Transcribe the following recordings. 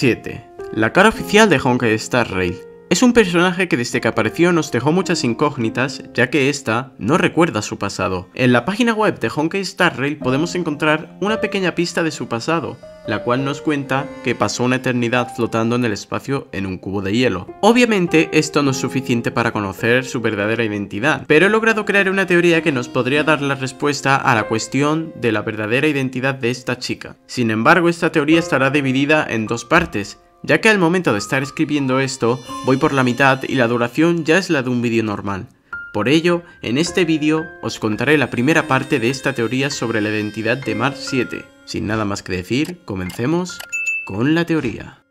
7. La cara oficial de Honkai Star Rail. Es un personaje que desde que apareció nos dejó muchas incógnitas, ya que esta no recuerda su pasado. En la página web de Honkai Star Rail podemos encontrar una pequeña pista de su pasado, la cual nos cuenta que pasó una eternidad flotando en el espacio en un cubo de hielo. Obviamente esto no es suficiente para conocer su verdadera identidad, pero he logrado crear una teoría que nos podría dar la respuesta a la cuestión de la verdadera identidad de esta chica. Sin embargo, esta teoría estará dividida en dos partes, ya que al momento de estar escribiendo esto, voy por la mitad y la duración ya es la de un vídeo normal. Por ello, en este vídeo os contaré la primera parte de esta teoría sobre la identidad de Mars 7. Sin nada más que decir, comencemos con la teoría.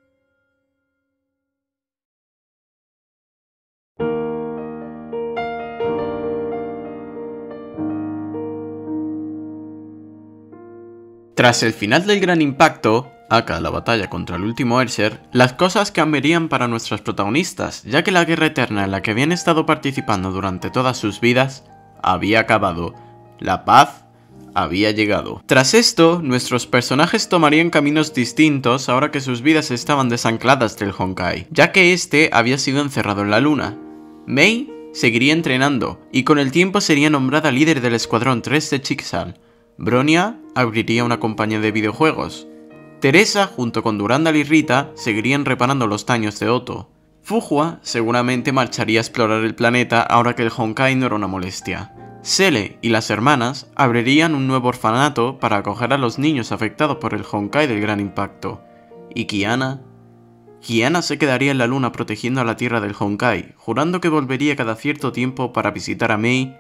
Tras el final del Gran Impacto, acá la batalla contra el último Erser, las cosas cambiarían para nuestras protagonistas, ya que la guerra eterna en la que habían estado participando durante todas sus vidas había acabado. La paz había llegado. Tras esto, nuestros personajes tomarían caminos distintos ahora que sus vidas estaban desancladas del Honkai, ya que este había sido encerrado en la luna. Mei seguiría entrenando, y con el tiempo sería nombrada líder del Escuadrón 3 de Chixal. Bronya abriría una compañía de videojuegos. Teresa, junto con Durandal y Rita, seguirían reparando los daños de Otto. Fuhua seguramente marcharía a explorar el planeta ahora que el Honkai no era una molestia. Sele y las hermanas abrirían un nuevo orfanato para acoger a los niños afectados por el Honkai del Gran Impacto. ¿Y Kiana? Kiana se quedaría en la luna protegiendo a la tierra del Honkai, jurando que volvería cada cierto tiempo para visitar a Mei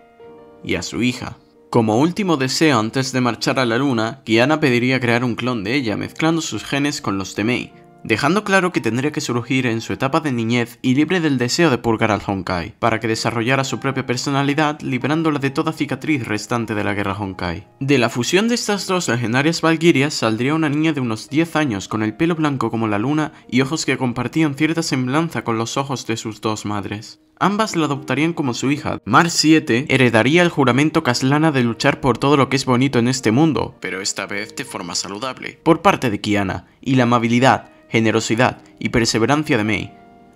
y a su hija. Como último deseo antes de marchar a la luna, Kiana pediría crear un clon de ella mezclando sus genes con los de Mei, dejando claro que tendría que surgir en su etapa de niñez y libre del deseo de purgar al Honkai, para que desarrollara su propia personalidad liberándola de toda cicatriz restante de la guerra Honkai. De la fusión de estas dos legendarias valquirias saldría una niña de unos 10 años con el pelo blanco como la luna y ojos que compartían cierta semblanza con los ojos de sus dos madres. Ambas la adoptarían como su hija. Mars 7 heredaría el juramento Caslana de luchar por todo lo que es bonito en este mundo, pero esta vez de forma saludable, por parte de Kiana, y la amabilidad, generosidad y perseverancia de Mei.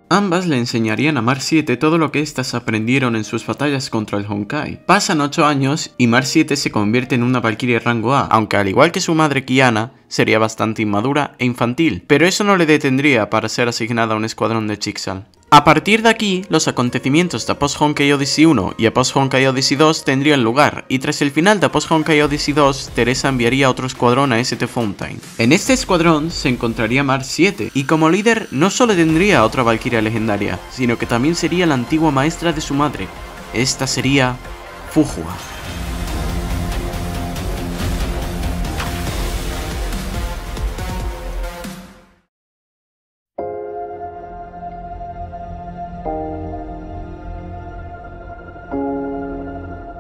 Ambas le enseñarían a Mars 7 todo lo que éstas aprendieron en sus batallas contra el Honkai. Pasan 8 años y Mars 7 se convierte en una valquiria rango A, aunque al igual que su madre Kiana, sería bastante inmadura e infantil, pero eso no le detendría para ser asignada a un escuadrón de Chixal. A partir de aquí, los acontecimientos de Post Honkai Odyssey 1 y Post Honkai Odyssey 2 tendrían lugar, y tras el final de Post Honkai Odyssey 2, Teresa enviaría otro escuadrón a St. Fountain. En este escuadrón se encontraría Mars 7, y como líder no solo tendría otra valquiria legendaria, sino que también sería la antigua maestra de su madre. Esta sería Fuhua.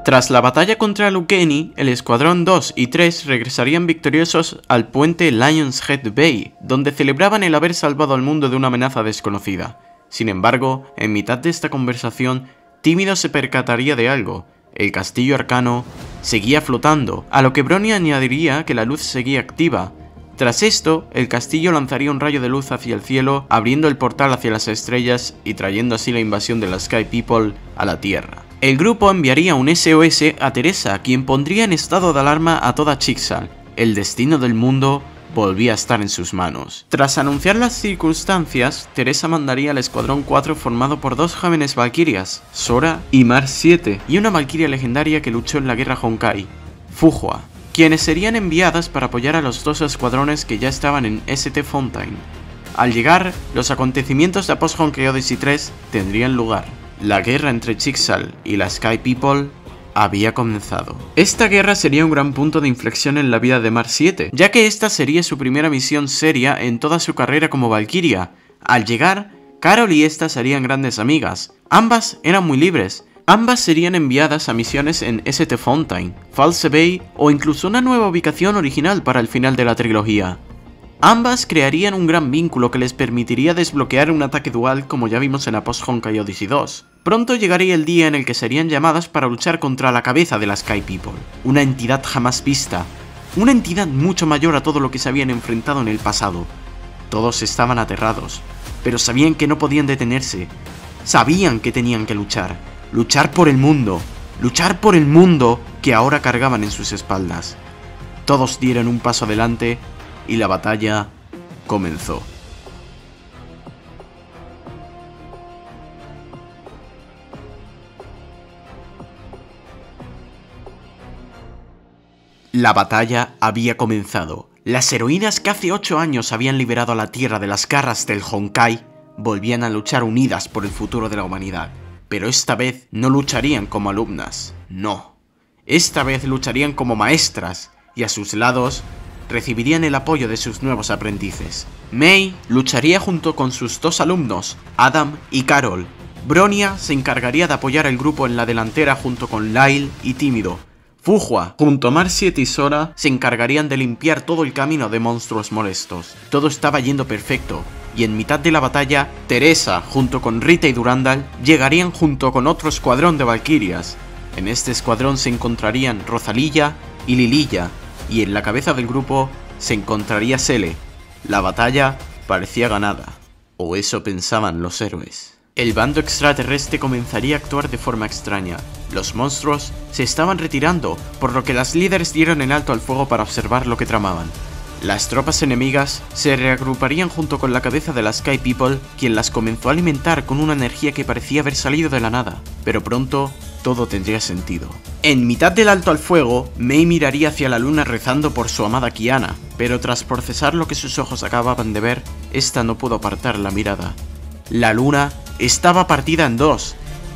Tras la batalla contra Lucani, el Escuadrón 2 y 3 regresarían victoriosos al puente Lion's Head Bay, donde celebraban el haber salvado al mundo de una amenaza desconocida. Sin embargo, en mitad de esta conversación, Tímido se percataría de algo. El castillo arcano seguía flotando, a lo que Bronya añadiría que la luz seguía activa. Tras esto, el castillo lanzaría un rayo de luz hacia el cielo, abriendo el portal hacia las estrellas y trayendo así la invasión de las Sky People a la Tierra. El grupo enviaría un SOS a Teresa, quien pondría en estado de alarma a toda Chixal. El destino del mundo volvía a estar en sus manos. Tras anunciar las circunstancias, Teresa mandaría al Escuadrón 4 formado por dos jóvenes valquirias, Sora y Mars 7, y una valquiria legendaria que luchó en la guerra Honkai, Fuhua, quienes serían enviadas para apoyar a los dos escuadrones que ya estaban en St. Fountain. Al llegar, los acontecimientos de Post Honkai Odyssey 3 tendrían lugar. La guerra entre Chixal y la Sky People había comenzado. Esta guerra sería un gran punto de inflexión en la vida de Mars 7, ya que esta sería su primera misión seria en toda su carrera como valquiria. Al llegar, Carol y esta serían grandes amigas. Ambas eran muy libres. Ambas serían enviadas a misiones en St. Fountain, False Bay o incluso una nueva ubicación original para el final de la trilogía. Ambas crearían un gran vínculo que les permitiría desbloquear un ataque dual como ya vimos en la Post Honkai Odyssey 2. Pronto llegaría el día en el que serían llamadas para luchar contra la cabeza de la Sky People, una entidad jamás vista, una entidad mucho mayor a todo lo que se habían enfrentado en el pasado. Todos estaban aterrados, pero sabían que no podían detenerse. Sabían que tenían que luchar. Luchar por el mundo. Luchar por el mundo que ahora cargaban en sus espaldas. Todos dieron un paso adelante y la batalla comenzó. La batalla había comenzado. Las heroínas que hace 8 años habían liberado a la Tierra de las garras del Honkai volvían a luchar unidas por el futuro de la humanidad. Pero esta vez no lucharían como alumnas, no. Esta vez lucharían como maestras y a sus lados recibirían el apoyo de sus nuevos aprendices. Mei lucharía junto con sus 2 alumnos, Adam y Carol. Bronya se encargaría de apoyar el grupo en la delantera junto con Lyle y Tímido. Fuhua, junto a Marciet y Sora, se encargarían de limpiar todo el camino de monstruos molestos. Todo estaba yendo perfecto, y en mitad de la batalla, Teresa, junto con Rita y Durandal, llegarían junto con otro escuadrón de valquirias. En este escuadrón se encontrarían Rosalilla y Lililla, y en la cabeza del grupo se encontraría Sele. La batalla parecía ganada, o eso pensaban los héroes. El bando extraterrestre comenzaría a actuar de forma extraña. Los monstruos se estaban retirando, por lo que las líderes dieron el alto al fuego para observar lo que tramaban. Las tropas enemigas se reagruparían junto con la cabeza de la Sky People, quien las comenzó a alimentar con una energía que parecía haber salido de la nada, pero pronto todo tendría sentido. En mitad del alto al fuego, Mei miraría hacia la luna rezando por su amada Kiana, pero tras procesar lo que sus ojos acababan de ver, esta no pudo apartar la mirada. La luna estaba partida en 2.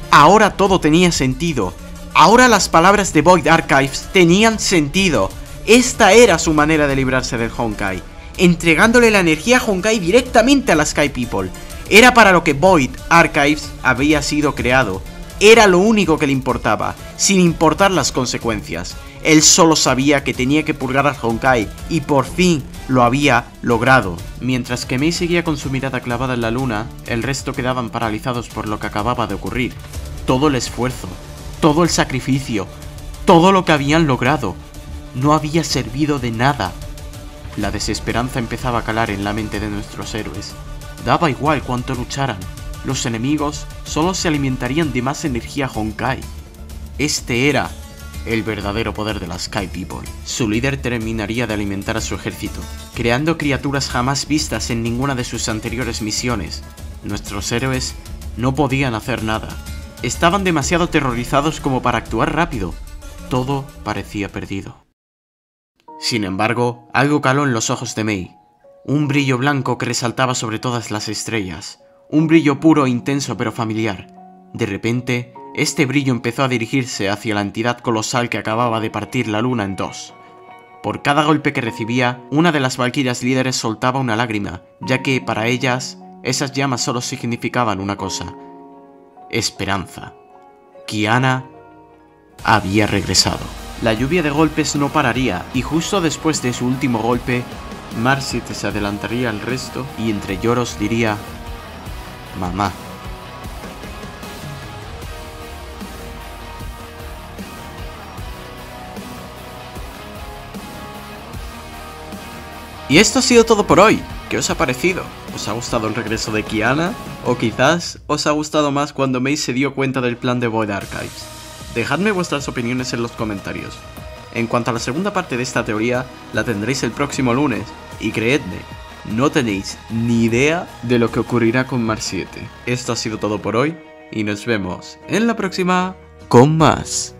Ahora todo tenía sentido. Ahora las palabras de Void Archives tenían sentido. Esta era su manera de librarse del Honkai, entregándole la energía Honkai directamente a la Sky People. Era para lo que Void Archives había sido creado. Era lo único que le importaba, sin importar las consecuencias. Él solo sabía que tenía que purgar al Honkai, y por fin lo había logrado. Mientras que Mei seguía con su mirada clavada en la luna, el resto quedaban paralizados por lo que acababa de ocurrir. Todo el esfuerzo, todo el sacrificio, todo lo que habían logrado, no había servido de nada. La desesperanza empezaba a calar en la mente de nuestros héroes. Daba igual cuánto lucharan, los enemigos solo se alimentarían de más energía Honkai. Este era el verdadero poder de la Sky People. Su líder terminaría de alimentar a su ejército, creando criaturas jamás vistas en ninguna de sus anteriores misiones. Nuestros héroes no podían hacer nada. Estaban demasiado aterrorizados como para actuar rápido. Todo parecía perdido. Sin embargo, algo caló en los ojos de Mei. Un brillo blanco que resaltaba sobre todas las estrellas. Un brillo puro e intenso pero familiar. De repente, este brillo empezó a dirigirse hacia la entidad colosal que acababa de partir la luna en 2. Por cada golpe que recibía, una de las valquirias líderes soltaba una lágrima, ya que para ellas, esas llamas solo significaban una cosa: esperanza. Kiana había regresado. La lluvia de golpes no pararía, y justo después de su último golpe, Marciet se adelantaría al resto y entre lloros diría: mamá. Y esto ha sido todo por hoy. ¿Qué os ha parecido? ¿Os ha gustado el regreso de Kiana? ¿O quizás os ha gustado más cuando Mei se dio cuenta del plan de Void Archives? Dejadme vuestras opiniones en los comentarios. En cuanto a la segunda parte de esta teoría, la tendréis el próximo lunes. Y creedme, no tenéis ni idea de lo que ocurrirá con Marciet. Esto ha sido todo por hoy y nos vemos en la próxima con más.